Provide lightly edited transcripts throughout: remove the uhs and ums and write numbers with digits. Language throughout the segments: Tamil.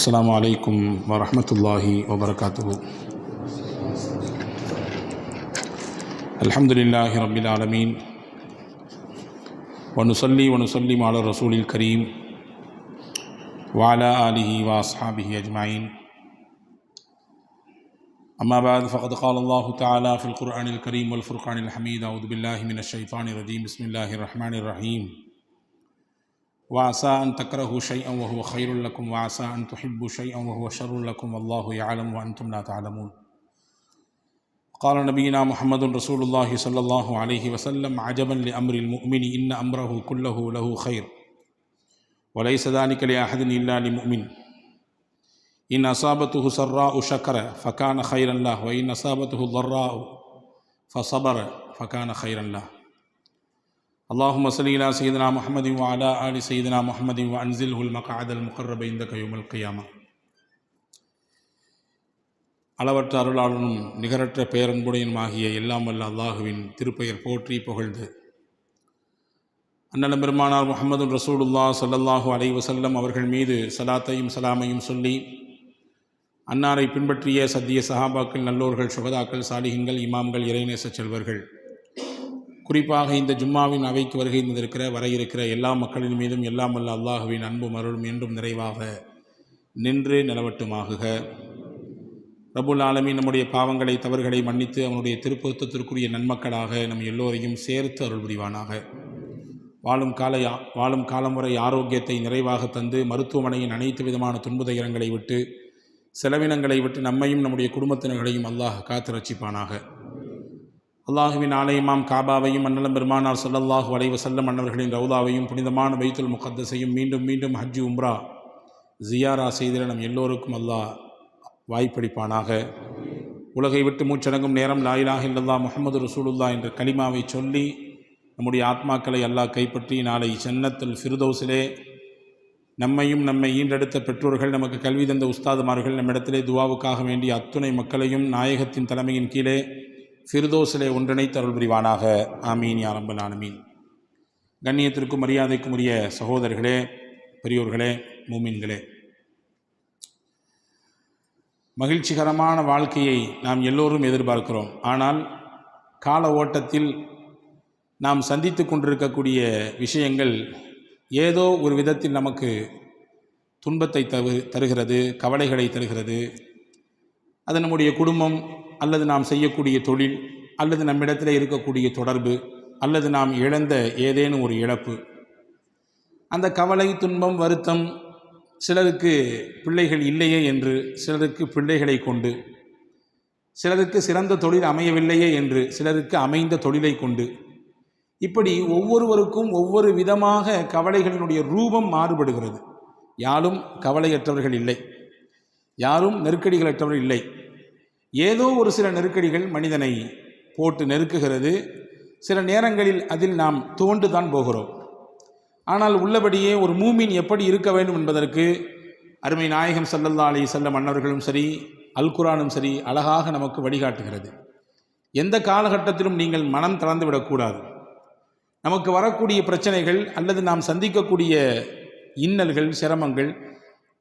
السلام عليكم ورحمة الله وبركاته. الحمد لله رب العالمين ونصلي ونسلم على الرسول الكريم وعلى آله وأصحابه أجمعين. أما بعد فقد قال الله تعالى في القرآن الكريم والفرقان الحميد: أعوذ بالله من الشيطان الرجيم بسم الله الرحمن الرحيم. وعسى أن تكرهوا شيئا وهو خير لكم وعسى أن تحبوا شيئا وهو شر لكم والله يعلم وأنتم لا تعلمون. قال نبينا محمد رسول الله صلى الله عليه وسلم: عجبا لأمر المؤمن إن أمره كله له خير وليس ذلك لأحد إلا لمؤمن إن أصابته سراء شكر فكان خيرا له وإن أصابته ضراء فصبر فكان خيرا له. اللهم صل على سيدنا محمد وعلى آل سيدنا محمد وأنزله المقعد المقرب عندك يوم القيامة. அளவற்ற அருளாளனும் நிகரற்ற பேரன்புடையனுமாகிய எல்லாம் வல்ல அல்லாஹுவின் திருப்பெயர் போற்றி புகழ்ந்து அண்ணலம் பெருமானார் முஹம்மது ரசூலுல்லாஹ் ஸல்லல்லாஹு அலைஹி வஸல்லம் அவர்கள் மீது ஸலாத்தையும் ஸலாமையும் சொல்லி அன்னாரை பின்பற்றிய சத்திய சஹாபாக்கள், நல்லோர்கள், சுஹதாக்கள், சாலிஹீன்கள், இமாம்கள், இறைநேச செல்வர்கள், குறிப்பாக இந்த ஜும்மாவின் அவைக்கு வருகை வர இருக்கிற எல்லா மக்களின் மீதும் எல்லாம் வல்ல அல்லாஹுவின் அன்பும் அருளும் என்றும் நிறைவாக நின்று நிலவட்டுமாகுக. ரப்புல் ஆலமீன் நம்முடைய பாவங்களை, தவறுகளை மன்னித்து அவனுடைய திருப்பொருத்தத்திற்குரிய நன்மக்களாக நம் எல்லோரையும் சேர்த்து அருள் புரிவானாக. வாழும் காலம் வரை ஆரோக்கியத்தை நிறைவாக தந்து மருத்துவமனையின் அனைத்து விதமான துன்புதையரங்களை விட்டு, செலவினங்களை விட்டு நம்மையும் நம்முடைய குடும்பத்தினர்களையும் அல்லாஹ் காத்து ரட்சிப்பானாக. அல்லாஹுவின் ஆலயமாம் காபாவையும் அண்ணலம் பெருமானார் ஸல்லல்லாஹு அலைஹி வஸல்லம் அன்னவர்களின் ரவுதாவையும் புனிதமான பைத்துல் முகத்தஸையும் மீண்டும் மீண்டும் ஹஜ் உம்ரா ஜியாரா செய்திட நம் எல்லோருக்கும் அல்லாஹ் வாய்ப்பளிப்பானாக. உலகை விட்டு மூச்சடங்கும் நேரம் லா இலாஹ இல்லல்லாஹ் முஹம்மது ரசூலுல்லாஹ் என்ற கலிமாவை சொல்லி நம்முடைய ஆத்மாக்களை அல்லாஹ் கைப்பற்றி நாளை ஜன்னத்துல் ஃபிர்தௌஸிலே நம்மையும் நம்மை ஈண்டெடுத்த பெற்றோர்கள், நமக்கு கல்வி தந்த உஸ்தாதுமார்கள், நம்மிடத்திலே துவாவுக்காக வேண்டிய அத்துணை மக்களையும் நாயகத்தின் தலைமையின் கீழே ஃபிர்தௌஸிலே ஒன்றிணைத்து அருள் புரிவானாக. ஆமீன் யா ரப்பல் ஆலமீன். கண்ணியத்திற்கும் மரியாதைக்கும் உரிய சகோதரர்களே, பெரியோர்களே, மூமின்களே, மகிழ்ச்சிகரமான வாழ்க்கையை நாம் எல்லோரும் எதிர்பார்க்கிறோம். ஆனால் கால ஓட்டத்தில் நாம் சந்தித்து கொண்டிருக்கக்கூடிய விஷயங்கள் ஏதோ ஒரு விதத்தில் நமக்கு துன்பத்தை தருகிறது, கவலைகளை தருகிறது. அது நம்முடைய குடும்பம், அல்லது நாம் செய்யக்கூடிய தொழில், அல்லது நம்மிடத்தில் இருக்கக்கூடிய தொடர்பு, அல்லது நாம் இழந்த ஏதேனும் ஒரு இழப்பு. அந்த கவலை, துன்பம், வருத்தம், சிலருக்கு பிள்ளைகள் இல்லையே என்று, சிலருக்கு பிள்ளைகளை கொண்டு, சிலருக்கு சிறந்த தொழில் அமையவில்லையே என்று, சிலருக்கு அமைந்த தொழிலை கொண்டு, இப்படி ஒவ்வொருவருக்கும் ஒவ்வொரு விதமாக கவலைகளினுடைய ரூபம் மாறுபடுகிறது. யாரும் கவலையற்றவர்கள் இல்லை, யாரும் நெருக்கடிகளற்றவர்கள் இல்லை. ஏதோ ஒரு சில நெருக்கடிகள் மனிதனை போட்டு நெருக்குகிறது. சில நேரங்களில் அதில் நாம் துவண்டுதான் போகிறோம். ஆனால் உள்ளபடியே ஒரு மூமின் எப்படி இருக்க வேண்டும் என்பதற்கு அருமை நாயகம் ஸல்லல்லாஹு அலைஹி வஸல்லம் அன்னவர்களும் சரி, அல் குர்ஆனும் சரி அழகாக நமக்கு வழிகாட்டுகிறது. எந்த காலகட்டத்திலும் நீங்கள் மனம் தளர்ந்து விடக்கூடாது. நமக்கு வரக்கூடிய பிரச்சனைகள் அல்லது நாம் சந்திக்கக்கூடிய இன்னல்கள், சிரமங்கள்,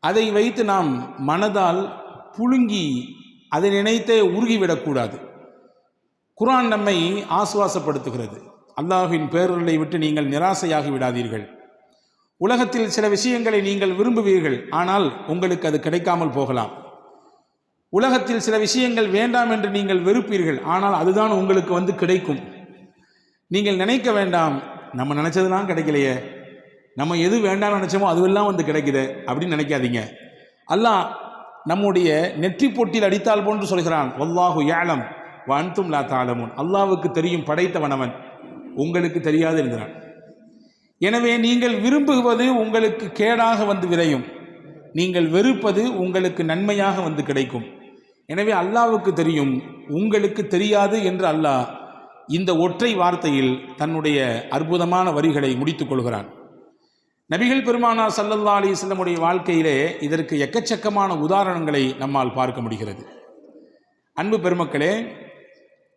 அதை வைத்து நாம் மனதால் புழுங்கி அதை நினைத்தே உருகிவிடக்கூடாது. குர்ஆன் நம்மை ஆசுவாசப்படுத்துகிறது. அல்லாஹ்வின் பேரருளை விட்டு நீங்கள் நிராசையாகி விடாதீர்கள். உலகத்தில் சில விஷயங்களை நீங்கள் விரும்புவீர்கள், ஆனால் உங்களுக்கு அது கிடைக்காமல் போகலாம். உலகத்தில் சில விஷயங்கள் வேண்டாம் என்று நீங்கள் வெறுப்பீர்கள், ஆனால் அதுதான் உங்களுக்கு கிடைக்கும். நீங்கள் நினைக்க வேண்டாம், நம்ம நினைச்சதுலாம் கிடைக்கலையே, நம்ம எது வேண்டாம்னு நினைச்சோமோ அதுவெல்லாம் கிடைக்குது அப்படின்னு நினைக்காதீங்க. அல்லாஹ் நம்முடைய நெற்றி பொட்டில் அடித்தால் போன்று சொல்கிறான், வல்லாஹு யஅலம் வ அன்தும் லா தஅலமூன். அல்லாஹ்வுக்கு தெரியும், படைத்தவனவன், உங்களுக்கு தெரியாது என்கிறான். எனவே நீங்கள் விரும்புவது உங்களுக்கு கேடாக விரையும், நீங்கள் வெறுப்பது உங்களுக்கு நன்மையாக கிடைக்கும். எனவே அல்லாஹ்வுக்கு தெரியும், உங்களுக்கு தெரியாது என்று அல்லாஹ் இந்த ஒற்றை வார்த்தையில் தன்னுடைய அற்புதமான வரிகளை முடித்துக் கொள்கிறான். நபிகள் பெருமானார் ஸல்லல்லாஹு அலைஹி வஸல்லமுடைய வாழ்க்கையிலே இதற்கு எக்கச்சக்கமான உதாரணங்களை நம்மால் பார்க்க முடிகிறது. அன்பு பெருமக்களே,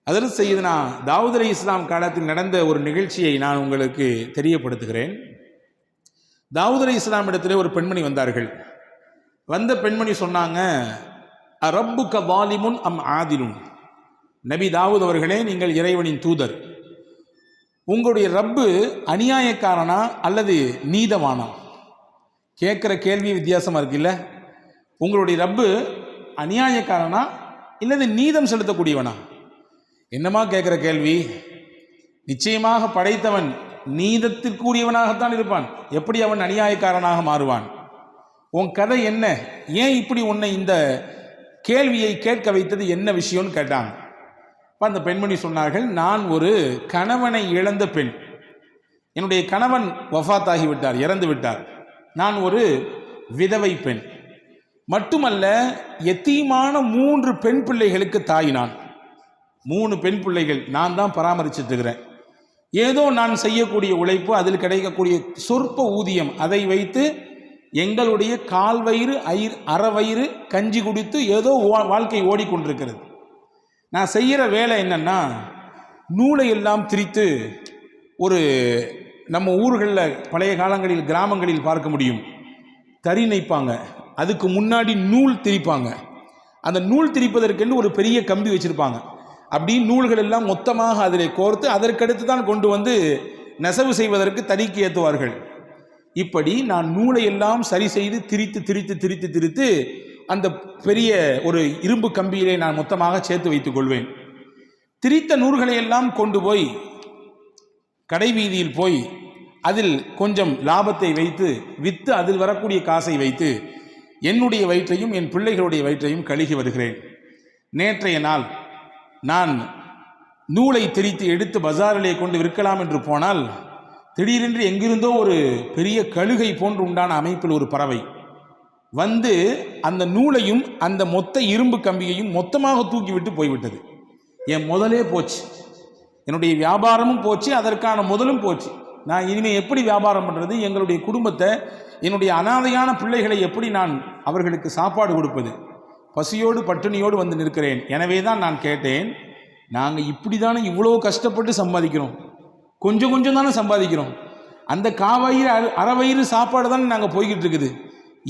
ஹஜ்ரத் சையதுனா தாவூத் அலைஹிஸ்ஸலாம் காலத்தில் நடந்த ஒரு நிகழ்ச்சியை நான் உங்களுக்கு தெரியப்படுத்துகிறேன். தாவூத் அலைஹிஸ்ஸலாம் இடத்திலே ஒரு பெண்மணி வந்தார்கள். வந்த பெண்மணி சொன்னாங்க, ரப்புக வாலிமுன் அம் ஆதிலுன். நபி தாவூத் அவர்களே, நீங்கள் இறைவனின் தூதர், உங்களுடைய ரப்பு அநியாயக்காரனா அல்லது நீதவானா? கேட்குற கேள்வி வித்தியாசமாக இருக்குல்ல. உங்களுடைய ரப்பு அநியாயக்காரனா இல்லது நீதம் செலுத்தக்கூடியவனா? என்னமா கேட்குற கேள்வி? நிச்சயமாக படைத்தவன் நீதத்திற்குரியவனாகத்தான் இருப்பான். எப்படி அவன் அநியாயக்காரனாக மாறுவான்? உன் கதை என்ன? ஏன் இப்படி உன்னை இந்த கேள்வியை கேட்க வைத்தது என்ன விஷயம்னு கேட்டாங்க. அந்த பெண்மணி சொன்னார்கள், நான் ஒரு கணவனை இழந்த பெண். என்னுடைய கணவன் வஃபாத் ஆகிவிட்டார், இறந்து விட்டார். நான் ஒரு விதவை பெண். மட்டுமல்ல, எத்தீமான 3 பெண் பிள்ளைகளுக்கு தாய். நான் 3 பெண் பிள்ளைகள் நான் தான் பராமரிச்சுட்டு இருக்கிறேன். ஏதோ நான் செய்யக்கூடிய உழைப்பு, அதில் கிடைக்கக்கூடிய சொற்ப ஊதியம், அதை வைத்து எங்களுடைய கால்வயிறு அறவயிறு கஞ்சி குடித்து ஏதோ வாழ்க்கை ஓடிக்கொண்டிருக்கிறது. நான் செய்கிற வேலை என்னன்னா, நூலை எல்லாம் திரித்து, ஒரு நம்ம ஊர்களில் பழைய காலங்களில் கிராமங்களில் பார்க்க முடியும், தறி நெய்ப்பாங்க, அதுக்கு முன்னாடி நூல் திரிப்பாங்க. அந்த நூல் திரிப்பதற்கென்று ஒரு பெரிய கம்பி வச்சுருப்பாங்க. அப்படி நூல்கள் எல்லாம் மொத்தமாக அதில் கோர்த்து அதற்கடுத்து தான் கொண்டு வந்து நெசவு செய்வதற்கு தறிக்கு ஏற்றுவார்கள். இப்படி நான் நூலை எல்லாம் சரி செய்து திரித்து அந்த பெரிய ஒரு இரும்பு கம்பியிலே நான் மொத்தமாக சேர்த்து வைத்துக் கொள்வேன். திரித்த நூல்களை எல்லாம் கொண்டு போய் கடை வீதியில் போய் அதில் கொஞ்சம் லாபத்தை வைத்து விற்று அதில் வரக்கூடிய காசை வைத்து என்னுடைய வயிற்றையும் என் பிள்ளைகளுடைய வயிற்றையும் கழுகி வருகிறேன். நேற்றைய நாள் நான் நூலை திரித்து எடுத்து பஜாரிலே கொண்டு விற்கலாம் என்று போனால், திடீரென்று எங்கிருந்தோ ஒரு பெரிய கழுகை போன்று உண்டான அமைப்பில் ஒரு பறவை வந்து அந்த நூலையும் அந்த மொத்த இரும்பு கம்பியையும் மொத்தமாக தூக்கிவிட்டு போய்விட்டது. என் முதலே போச்சு, என்னுடைய வியாபாரமும் போச்சு, அதற்கான முதலும் போச்சு. நான் இனிமேல் எப்படி வியாபாரம் பண்ணுறது? எங்களுடைய குடும்பத்தை, என்னுடைய அனாதையான பிள்ளைகளை எப்படி நான் அவர்களுக்கு சாப்பாடு கொடுப்பது? பசியோடு பட்டினியோடு வந்து நிற்கிறேன். எனவே தான் நான் கேட்டேன், நாங்கள் இப்படி தானே இவ்வளோ கஷ்டப்பட்டு சம்பாதிக்கிறோம், கொஞ்சம் கொஞ்சம் தானே சம்பாதிக்கிறோம், அந்த காவயிறு அறவயிறு சாப்பாடு தானே நாங்கள் போய்கிட்டு இருக்குது,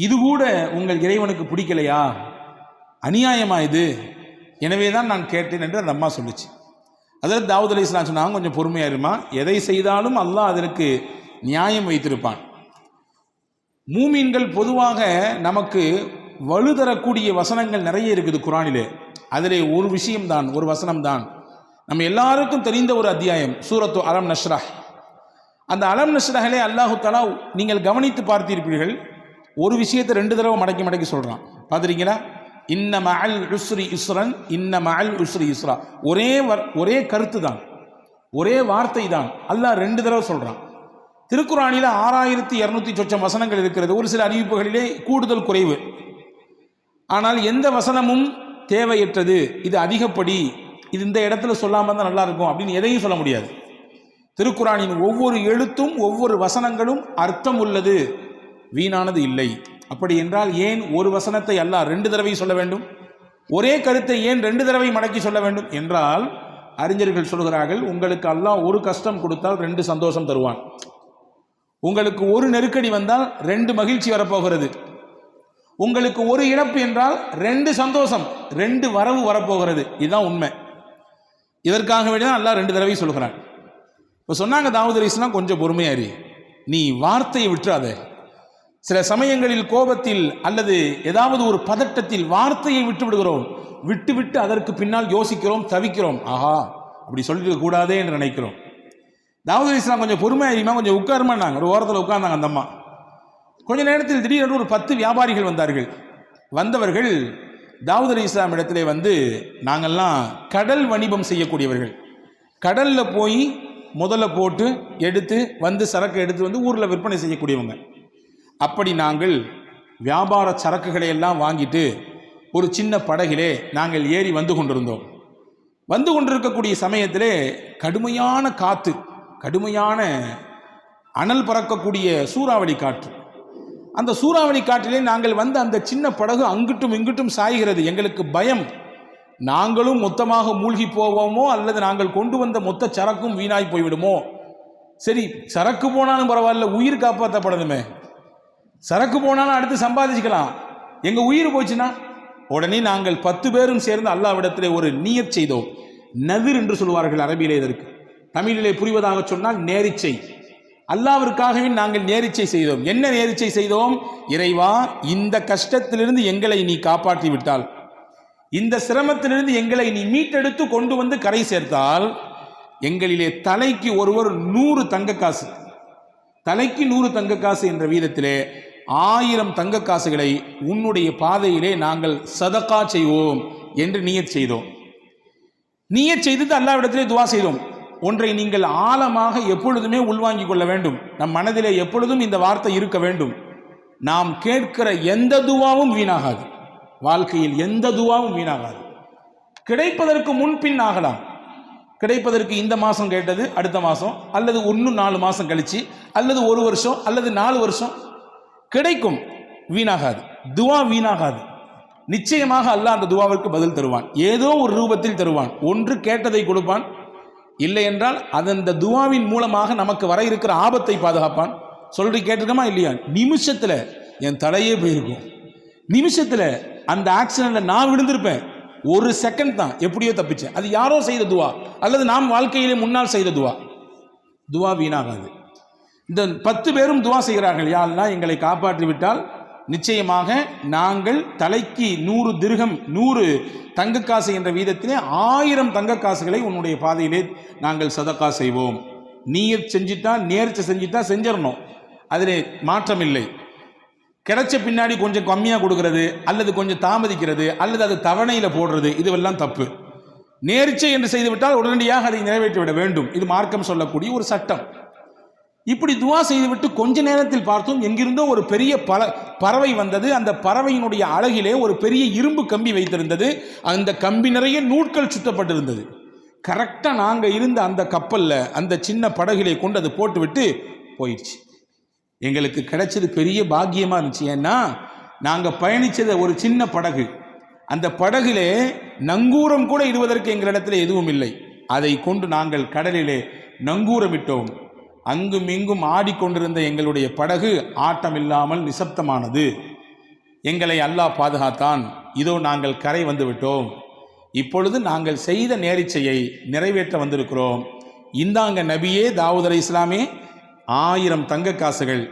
இது கூட உங்கள் இறைவனுக்கு பிடிக்கலையா? அநியாயமா இது? எனவே தான் நான் கேட்டேன் என்று அந்த அம்மா சொல்லிச்சு. அதாவது தாவூத் அலைஹிஸ்ஸலாம் சொன்னாங்க, கொஞ்சம் பொறுமையாக இருமா, எதை செய்தாலும் அல்லாஹ் அதற்கு நியாயம் வைத்திருப்பான். மூமீன்கள் பொதுவாக நமக்கு வலுதரக்கூடிய வசனங்கள் நிறைய இருக்குது குர்ஆனிலே. அதிலே ஒரு விஷயம்தான், ஒரு வசனம்தான் நம்ம எல்லாருக்கும் தெரிந்த ஒரு அத்தியாயம், சூரத்து அலம் நஷ்ரஹ். அந்த அலம் நஷ்ரஹிலே அல்லாஹு தஆலா, நீங்கள் கவனித்து பார்த்திருப்பீர்கள், ஒரு விஷயத்தை 2 தடவை மடக்கி சொல்கிறான். பார்த்துருக்கீங்களா? இன்ன மஅல் உஸ்ரி யுஸ்ரன், இன்ன மஅல் உஸ்ரி யுஸ்ரா. ஒரே கருத்து தான், ஒரே வார்த்தை தான், அல்லாஹ் 2 தடவை சொல்கிறான். திருக்குர்ஆனில் 6200 சொச்சம் வசனங்கள் இருக்கிறது. ஒரு சில அறிவிப்புகளிலே கூடுதல் குறைவு. ஆனால் எந்த வசனமும் தேவையற்றது, இது அதிகப்படி, இது இந்த இடத்துல சொல்லாமல் தான் நல்லா இருக்கும் அப்படின்னு எதையும் சொல்ல முடியாது. திருக்குர்ஆனின் ஒவ்வொரு எழுத்தும் ஒவ்வொரு வசனங்களும் அர்த்தம் உள்ளது, வீணானது இல்லை. அப்படி என்றால் ஏன் ஒரு வசனத்தை அல்லாஹ் 2 தடவை சொல்ல வேண்டும்? ஒரே கருத்தை ஏன் 2 தடவை மடக்கி சொல்ல வேண்டும் என்றால், அறிஞர்கள் சொல்கிறார்கள், உங்களுக்கு அல்லாஹ் ஒரு கஷ்டம் கொடுத்தால் 2 சந்தோஷம் தருவான். உங்களுக்கு ஒரு நெருக்கடி வந்தால் 2 மகிழ்ச்சி வரப்போகிறது. உங்களுக்கு ஒரு இழப்பு என்றால் 2 சந்தோஷம், 2 வரவு வரப்போகிறது. இதுதான் உண்மை. இதற்காக வேண்டிதான் அல்லாஹ் 2 தடவை சொல்கிறான். இப்போ சொன்னாங்க தாவூத் அலைஹிஸ்ஸலாம், கொஞ்சம் பொறுமையாரி, நீ வார்த்தையை விட்டுறாத. சில சமயங்களில் கோபத்தில் அல்லது ஏதாவது ஒரு பதட்டத்தில் வார்த்தையை விட்டு விடுகிறோம், விட்டு அதற்கு பின்னால் யோசிக்கிறோம், தவிக்கிறோம், ஆஹா அப்படி சொல்லிட்டு கூடாதே என்று நினைக்கிறோம். தாவூத் அலைஹிஸ்ஸலாம் கொஞ்சம் பொறுமையாரிமா, கொஞ்சம் உட்காருமான்னாங்க. ஒரு ஓரத்தில் உட்கார்ந்தாங்க அந்த அம்மா. கொஞ்ச நேரத்தில் திடீரென்று ஒரு 10 வியாபாரிகள் வந்தார்கள். வந்தவர்கள் தாவூத் அலைஹிஸ்ஸலாம் இடத்திலே வந்து, நாங்கள்லாம் கடல் வணிபம் செய்யக்கூடியவர்கள், கடலில் போய் முதல்ல போட்டு எடுத்து வந்து சரக்கு எடுத்து வந்து ஊரில் விற்பனை செய்யக்கூடியவங்க. அப்படி நாங்கள் வியாபார சரக்குகளை எல்லாம் வாங்கிட்டு ஒரு சின்ன படகிலே நாங்கள் ஏறி வந்து கொண்டிருந்தோம். வந்து கொண்டிருக்கக்கூடிய சமயத்திலே கடுமையான காற்று, கடுமையான அனல் பறக்கக்கூடிய சூறாவளி காற்று. அந்த சூறாவளி காற்றிலே நாங்கள் வந்து அந்த சின்ன படகு அங்கிட்டும் இங்கிட்டும் சாய்கிறது. எங்களுக்கு பயம், நாங்களும் மொத்தமாக மூழ்கி போவோமோ அல்லது நாங்கள் கொண்டு வந்த மொத்த சரக்கும் வீணாய் போய்விடுமோ. சரி, சரக்கு போனாலும் பரவாயில்ல, உயிர் காப்பாற்றப்படணுமே. சரக்கு போனாலும் அடுத்து சம்பாதிச்சுக்கலாம், எங்கள் உயிர் போச்சுன்னா உடனே நாங்கள் 10 பேரும் சேர்ந்து அல்லாஹ்விடத்திலே ஒரு நியத் செய்தோம். நதிர் என்று சொல்வார்கள் அரபியிலே. இதற்கு தமிழிலே புரிவதாக சொன்னால் நேரிச்சை. அல்லாஹ்விற்காகவே நாங்கள் நேரிச்சை செய்தோம். என்ன நேரிச்சை செய்தோம்? இறைவா, இந்த கஷ்டத்திலிருந்து எங்களை நீ காப்பாற்றி விட்டால், இந்த சிரமத்திலிருந்து எங்களை நீ மீட்டெடுத்து கொண்டு வந்து கரை சேர்த்தால், எங்களிலே தலைக்கு ஒருவர் 100 தங்க காசு, தலைக்கு 100 தங்க காசு என்ற வீதத்திலே 1000 தங்க காசுகளை உன்னுடைய பாதையிலே நாங்கள் சதகா செய்வோம் என்று நியத் செய்தோம். நியத் செய்து அல்லாஹ்விடத்திலே துவா செய்தோம். ஒன்றை நீங்கள் ஆழமாக எப்பொழுதுமே உள்வாங்கிக் கொள்ள வேண்டும். நம் மனதிலே எப்பொழுதும் இந்த வார்த்தை இருக்க வேண்டும். நாம் கேட்கிற எந்த துவாவும் வீணாகாது. வாழ்க்கையில் எந்த துவாவும் வீணாகாது. கிடைப்பதற்கு முன்பின் ஆகலாம். கிடைப்பதற்கு இந்த மாதம் கேட்டது அடுத்த மாதம், அல்லது இன்னும் 4 மாதம் கழிச்சு, அல்லது 1 வருஷம், அல்லது 4 வருஷம் கிடைக்கும். வீணாகாது. துவா வீணாகாது. நிச்சயமாக அல்லாஹ் அந்த துவாவிற்கு பதில் தருவான். ஏதோ ஒரு ரூபத்தில் தருவான். ஒன்று கேட்டதை கொடுப்பான், இல்லை என்றால் அந்த துவாவின் மூலமாக நமக்கு வர இருக்கிற ஆபத்தை பாதுகாப்பான். சொல்றி கேட்டிருக்கமா இல்லையா? நிமிஷத்தில் என் தலையே போயிருக்கும். நிமிஷத்தில் அந்த ஆக்சிடென்ட்ல நான் விழுந்திருப்பேன். 1 செகண்ட் தான், எப்படியோ தப்பிச்சேன். அது யாரோ செய்த துவா, அல்லது நாம் வாழ்க்கையிலே முன்னால் செய்த துவா. துவா வீணாகாது. இந்த 10 பேரும் துவா செய்கிறார்கள். யா அல்லாஹ், எங்களை காப்பாற்றி விட்டால் நிச்சயமாக நாங்கள் தலைக்கு 100 திர்ஹம், 100 தங்க காசு என்ற வீதத்திலே 1000 தங்க காசுகளை உன்னுடைய பாதையிலே நாங்கள் சதக்கா செய்வோம். நீயத் செஞ்சிட்டா, நேர்ச்சி செஞ்சிட்டா செஞ்சிடணும். அதில் மாற்றம் இல்லை. கிடைச்ச பின்னாடி கொஞ்சம் கம்மியாக கொடுக்கறது, அல்லது கொஞ்சம் தாமதிக்கிறது, அல்லது அது தவணையில் போடுறது, இதுவெல்லாம் தப்பு. நேர்ச்சை என்று செய்துவிட்டால் உடனடியாக அதை நிறைவேற்றிவிட வேண்டும். இது மார்க்கம் சொல்லக்கூடிய ஒரு சட்டம். இப்படி துவா செய்துவிட்டு கொஞ்ச நேரத்தில் பார்த்தோம், எங்கிருந்தோ ஒரு பெரிய பறவை வந்தது. அந்த பறவையினுடைய அழகிலே ஒரு பெரிய இரும்பு கம்பி வைத்திருந்தது. அந்த கம்பி நிறைய நூட்கள் சுத்தப்பட்டிருந்தது. கரெக்டாக நாங்கள் இருந்த அந்த கப்பலில், அந்த சின்ன படகிலே கொண்டு அது போட்டுவிட்டு போயிடுச்சு. எங்களுக்கு கிடைச்சது பெரிய பாக்கியமாக இருந்துச்சு. ஏன்னா நாங்கள் பயணித்தது ஒரு சின்ன படகு. அந்த படகிலே நங்கூரம் கூட இடுவதற்கு எங்களிடத்தில் எதுவும் இல்லை. அதை கொண்டு நாங்கள் கடலிலே நங்கூரமிட்டோம். அங்கும் இங்கும் ஆடிக்கொண்டிருந்த எங்களுடைய படகு ஆட்டமில்லாமல் நிசப்தமானது. எங்களை அல்லாஹ் பாதுகாத்தான். இதோ நாங்கள் கரை வந்து விட்டோம். இப்பொழுது நாங்கள் செய்த நேரிச்சையை நிறைவேற்ற வந்திருக்கிறோம். இந்தாங்க நபியே தாவூத் அலைஹிஸ்ஸலாமே, 1000 தங்க காசுகள்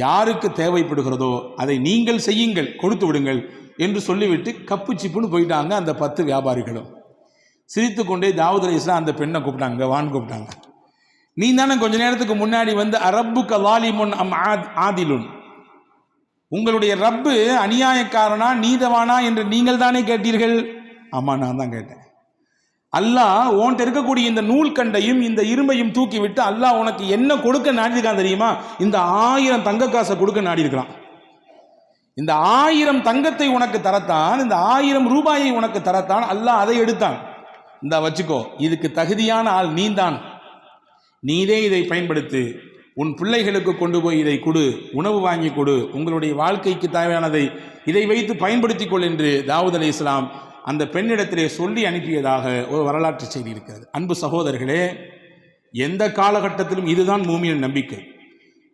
யாருக்கு தேவைப்படுகிறதோ அதை நீங்கள் செய்யுங்கள், கொடுத்து விடுங்கள் என்று சொல்லிவிட்டு கப்பு சிப்புன்னு போயிட்டாங்க. அந்த 10 வியாபாரிகளும் சிரித்து கொண்டே தாவூத் அலைஹிஸ்ஸலாம் அந்த பெண்ணை கூப்பிட்டாங்க, வான்னு கூப்பிட்டாங்க. நீ தானே கொஞ்ச நேரத்துக்கு முன்னாடி வந்து அரப்புக்க வாலிமுன் அம் ஆதிலுன், உங்களுடைய ரப்பு அநியாயக்காரனா நீதவானா என்று நீங்கள் தானே கேட்டீர்கள். ஆமா, நான் தான் கேட்டேன். அல்லாஹ் உன்கிட்ட இருக்கக்கூடிய இந்த நூல் கண்டையும் இந்த இரும்பையும் தூக்கி விட்டு அல்லாஹ் உனக்கு என்ன கொடுக்க நாடிருக்கான் தெரியுமா? இந்த 1000 தங்க காசை கொடுக்க நாடி இருக்கலாம். இந்த 1000 தங்கத்தை உனக்கு தரத்தான், இந்த 1000 ரூபாயை உனக்கு தரத்தான் அல்லாஹ் அதை எடுத்தான். இந்த வச்சுக்கோ, இதுக்கு தகுதியான ஆள் நீதான், நீதே இதை பயன்படுத்து, உன் பிள்ளைகளுக்கு கொண்டு போய் இதை கொடு, உணவு வாங்கி கொடு, உங்களுடைய வாழ்க்கைக்கு தேவையானதை இதை வைத்து பயன்படுத்திக் கொள் என்று தாவூத் அலைஹிஸ்ஸலாம் அந்த பெண்ணிடத்திலே சொல்லி அனுப்பியதாக ஒரு வரலாற்று செய்தி இருக்கிறது. அன்பு சகோதரர்களே, எந்த காலகட்டத்திலும் இதுதான் மூமியின் நம்பிக்கை.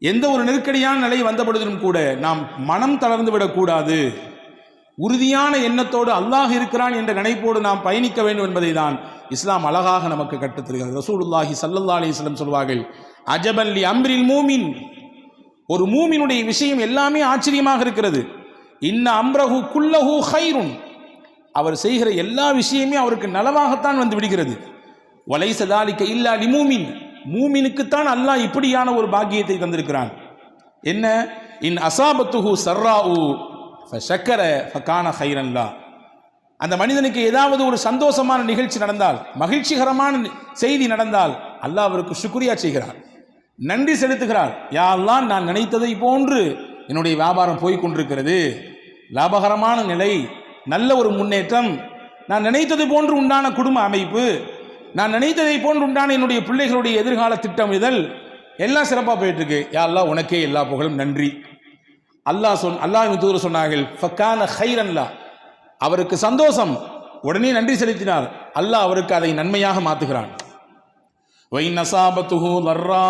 எந்த ஒரு நெருக்கடியான நிலை வந்த பொழுதிலும் கூட நாம் மனம் தளர்ந்து விடக்கூடாது. உறுதியான எண்ணத்தோடு அல்லாஹ் இருக்கிறான் என்ற நினைப்போடு நாம் பயணிக்க வேண்டும் என்பதை தான் இஸ்லாம் அழகாக நமக்கு கற்றுத்தருகிறது. ரசூலுல்லாஹி ஸல்லல்லாஹு அலைஹி வஸல்லம் சொல்வார்கள், அஜபன் லி அம்ரில் மூமின், ஒரு மூமினுடைய விஷயம் எல்லாமே ஆச்சரியமாக இருக்கிறது. இன்ன அம்ரஹு குல்லஹு கைருன், அவர் செய்கிற எல்லா விஷயமே அவருக்கு நலவாகத்தான் வந்து விடுகிறது. வலைஸ ஸாலிக இல்லா லிமூமின், மூமினுக்குத்தான் அல்லாஹ் இப்படியான ஒரு பாக்கியத்தை தந்திருக்கிறான். என்ன? இன் அசாபத்துஹு சர்ராஉ ஃபஷக்கர ஃபகான கைரன் லா, அந்த மனிதனுக்கு ஏதாவது ஒரு சந்தோஷமான நிகழ்ச்சி நடந்தால், மகிழ்ச்சிகரமான செய்தி நடந்தால் அல்லாஹ் அவருக்கு சுக்ரியா செய்கிறார், நன்றி செலுத்துகிறார். யா அல்லாஹ், நான் நினைத்ததை போன்று என்னுடைய வியாபாரம் போய் கொண்டிருக்கிறது, லாபகரமான நிலை, நல்ல ஒரு முன்னேற்றம், நான் நினைத்தது போன்று உண்டான குடும்ப அமைப்பு, நான் நினைத்ததை போன்று உண்டான என்னுடைய பிள்ளைகளுடைய எதிர்கால திட்டமிடுதல் எல்லாம் சிறப்பாக போயிட்டு இருக்கு. யா அல்லாஹ், உனக்கே எல்லா புகழும், நன்றி. அல்லாஹ் தூதர் சொன்னார்கள், ஃபகான கைரன் லா, அவருக்கு சந்தோஷம், உடனே நன்றி செலுத்தினார். அல்லாஹ் அவருக்கு அதை நன்மையாக மாற்றுகிறான். வைன் அஸாபத்துஹு லர்ரா,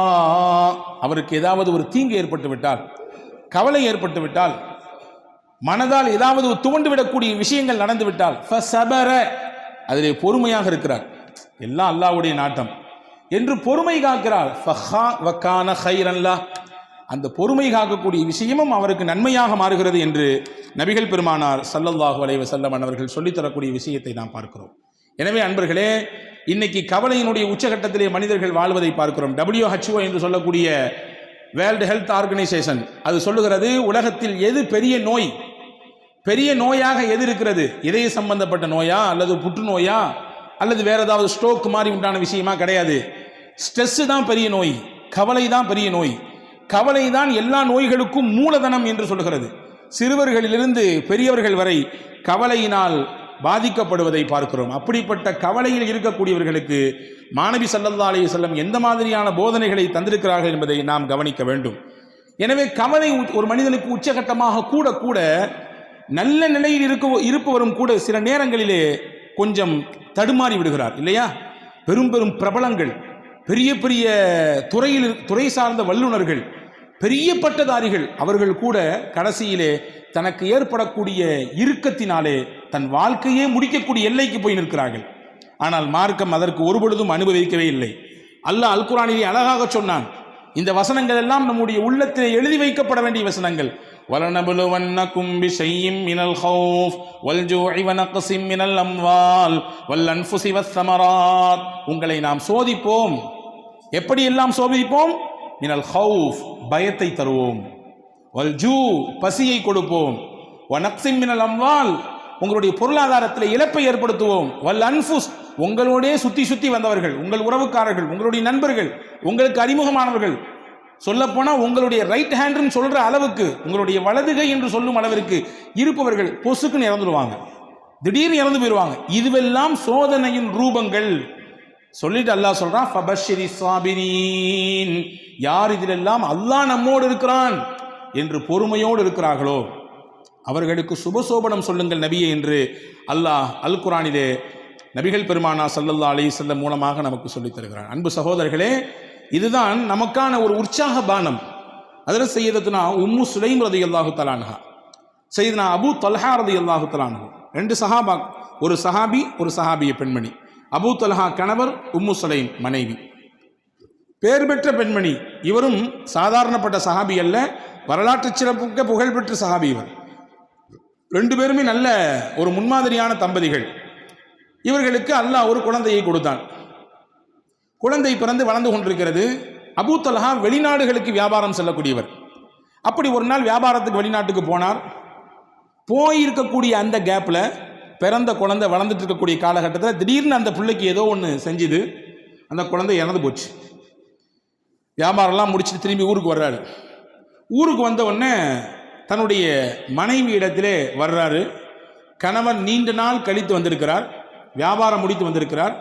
அவருக்கு ஏதாவது ஒரு தீங்கு ஏற்பட்டு விட்டால், கவலை ஏற்பட்டு விட்டால், மனதால் ஏதாவது துவண்டு விடக்கூடிய விஷயங்கள் நடந்து விட்டால் ஃபஸபர, அதிலே பொறுமையாக இருக்கிறார். எல்லாம் அல்லாஹ்வுடைய நாட்டம் என்று பொறுமை காக்கிறார். ஃபஹா வகான கைரன் லஹ், அந்த பொறுமை காக்கக்கூடிய விஷயமும் அவருக்கு நன்மையாக மாறுகிறது என்று நபிகள் பெருமானார் ஸல்லல்லாஹு அலைஹி வஸல்லம் அவர்கள் சொல்லித்தரக்கூடிய விஷயத்தை நாம் பார்க்கிறோம். எனவே அன்பர்களே, இன்னைக்கு கவலையினுடைய உச்சகட்டத்திலே மனிதர்கள் வாழ்வதை பார்க்கிறோம். WHO என்று சொல்லக்கூடிய வேர்ல்டு ஹெல்த் ஆர்கனைசேஷன் அது சொல்லுகிறது, உலகத்தில் எது பெரிய நோயாக எது இருக்கிறது, இதய சம்பந்தப்பட்ட நோயா அல்லது புற்றுநோயா அல்லது வேற ஏதாவது ஸ்ட்ரோக் மாதிரி உண்டான விஷயமா? கிடையாது. ஸ்ட்ரெஸ் தான் பெரிய நோய், கவலை தான் பெரிய நோய். கவலை தான் எல்லா நோய்களுக்கும் மூலதனம் என்று சொல்கிறது. சிறுவர்களிலிருந்து பெரியவர்கள் வரை கவலையினால் பாதிக்கப்படுவதை பார்க்கிறோம். அப்படிப்பட்ட கவலையில் இருக்கக்கூடியவர்களுக்கு மாணவி ஸல்லல்லாஹு அலைஹி வஸல்லம் எந்த மாதிரியான போதனைகளை தந்திருக்கிறார்கள் என்பதை நாம் கவனிக்க வேண்டும். எனவே கவலை ஒரு மனிதனுக்கு உச்சகட்டமாக கூட கூட நல்ல நிலையில் இருப்பவரும் கூட சில நேரங்களிலே கொஞ்சம் தடுமாறி விடுகிறார் இல்லையா? பெரும் பெரும் பிரபலங்கள், பெரிய பெரிய துறை சார்ந்த வல்லுநர்கள், பெரிய பட்டதாரிகள், அவர்கள் கூட கடைசியிலே தனக்கு ஏற்படக்கூடிய இறுக்கத்தினாலே தன் வாழ்க்கையே முடிக்கக்கூடிய எல்லைக்கு போய் நிற்கிறார்கள். ஆனால் மார்க்கம் அதற்கு ஒருபொழுதும் அனுபவிக்கவே இல்லை. அல்லாஹ் அல் குர்ஆனிலே அழகாக சொன்னான். இந்த வசனங்கள் எல்லாம் நம்முடைய உள்ளத்திலே எழுதி வைக்கப்பட வேண்டிய வசனங்கள். வலனபுலுவன்னகும் பிஷைஇம் மினல் ஹௌஃப் வல்ஜூஇ வனக்ஸிம் மினல் அம்வால் வல்அன்ஃபுஸி வஸ்ஸமராத், உங்களை நாம் சோதிப்போம். எப்படி எல்லாம் சோதிப்போம்? மினல் ஹௌஃப், பயத்தை தருவோம். வல்ஜூ, பசியை கொடுப்போம். வனக்ஸிம் மினல் அம்வால், உங்களுடைய பொருளாதாரத்தில் இழப்பை ஏற்படுத்துவோம். வல் அன்ஃபுஸ், உங்களோடே சுத்தி வந்தவர்கள், உங்கள் உறவுக்காரர்கள், உங்களுடைய நண்பர்கள், உங்களுக்கு அறிமுகமானவர்கள், சொல்லப்போனா உங்களுடைய ரைட் ஹேண்ட்னு சொல்ற அளவுக்கு, உங்களுடைய வலதுகை என்று சொல்லும் அளவிற்கு இருப்பவர்கள் பொசுக்குன்னு இறந்துடுவாங்க, திடீர்னு இறந்து போயிடுவாங்க. இதுவெல்லாம் சோதனையின் ரூபங்கள். சொல்லிட்டு அல்லாஹ் சொல்றான், ஃபபஷ்ஷிரி ஸாபிரீன், யார் இதிலெல்லாம் அல்லாஹ் நம்மோடு இருக்கிறான் என்று பொறுமையோடு இருக்கிறார்களோ அவர்களுக்கு சுபசோபனம் சொல்லுங்கள் நபியே என்று அல்லாஹ் அல் குர்ஆனிலே நபிகள் பெருமானா ஸல்லல்லாஹு அலைஹி வஸல்லம் மூலமாக நமக்கு சொல்லித் தருகிறார். அன்பு சகோதரர்களே, இதுதான் நமக்கான ஒரு உற்சாக பானம். அதில் சையதத்துனா உம்மு சுலைம் ரலியல்லாஹு தஆலா அன்ஹா, சையதுனா அபூ தல்ஹா ரலியல்லாஹு தஆலா அன்ஹு, ரெண்டு சஹாபா, ஒரு சஹாபிய பெண்மணி. அபூ தல்ஹா கணவர், உம்மு சுலைம் மனைவி, பேர் பெற்ற பெண்மணி. இவரும் சாதாரணப்பட்ட சஹாபி அல்ல, வரலாற்று சிறப்புக்க புகழ்பெற்ற சஹாபி இவர். ரெண்டு பேருமே நல்ல ஒரு முன்மாதிரியான தம்பதிகள். இவர்களுக்கு அல்லாஹ் ஒரு குழந்தையை கொடுத்தான். குழந்தை பிறந்து வளர்ந்து கொண்டிருக்கிறது. அபூ தல்ஹா வெளிநாடுகளுக்கு வியாபாரம் செல்லக்கூடியவர். அப்படி ஒரு நாள் வியாபாரத்துக்கு வெளிநாட்டுக்கு போனார். போயிருக்கக்கூடிய அந்த கேப்பில் பிறந்த குழந்தை வளர்ந்துட்டு இருக்கக்கூடிய காலகட்டத்தில் திடீர்னு அந்த பிள்ளைக்கு ஏதோ ஒன்று செஞ்சுது. அந்த குழந்தை இறந்து போச்சு. வியாபாரம்லாம் முடிச்சுட்டு திரும்பி ஊருக்கு வர்றாரு. ஊருக்கு வந்த உடனே தன்னுடைய மனைவி இடத்திலே வர்றாரு. கணவன் நீண்ட நாள் கழித்து வந்திருக்கிறார், வியாபாரம் முடித்து வந்திருக்கிறார்.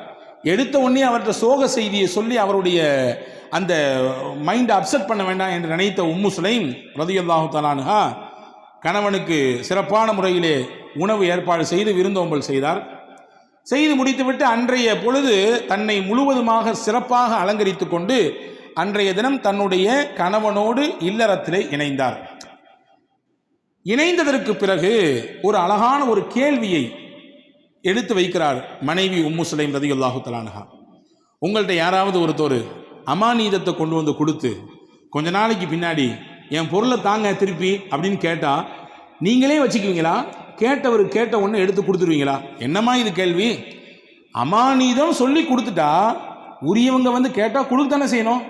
எடுத்த உடனே அவர்கிட்ட சோக செய்தியை சொல்லி அவருடைய அந்த மைண்டை அப்செட் பண்ண வேண்டாம் என்று நினைத்த உம்மு சுலைம் ரலியல்லாஹு தஆலா அன்ஹா கணவனுக்கு சிறப்பான முறையிலே உணவு ஏற்பாடு செய்து விருந்தோம்பல் செய்தார். செய்து முடித்துவிட்டு அன்றைய பொழுது தன்னை முழுவதுமாக சிறப்பாக அலங்கரித்து கொண்டு அன்றைய தினம் தன்னுடைய கணவனோடு இல்லறத்திலே இணைந்தார். இணைந்ததற்கு பிறகு ஒரு அழகான ஒரு கேள்வியை எடுத்து வைக்கிறார் மனைவி உம்மு சுலைம் ரலியல்லாஹு தஆலா அன்ஹா. உங்கள்கிட்ட யாராவது ஒருத்தர் அமானீதத்தை கொண்டு வந்து கொடுத்து கொஞ்ச நாளைக்கு பின்னாடி என் பொருளை தாங்க திருப்பி அப்படின்னு கேட்டால் நீங்களே வச்சுக்குவீங்களா? கேட்டவர் கேட்ட ஒன்று எடுத்து கொடுத்துருவீங்களா? என்னம்மா இது கேள்வி? அமானீதம் சொல்லி கொடுத்துட்டா உரியவங்க வந்து கேட்டால் கொடுக்க தானே செய்யணும்.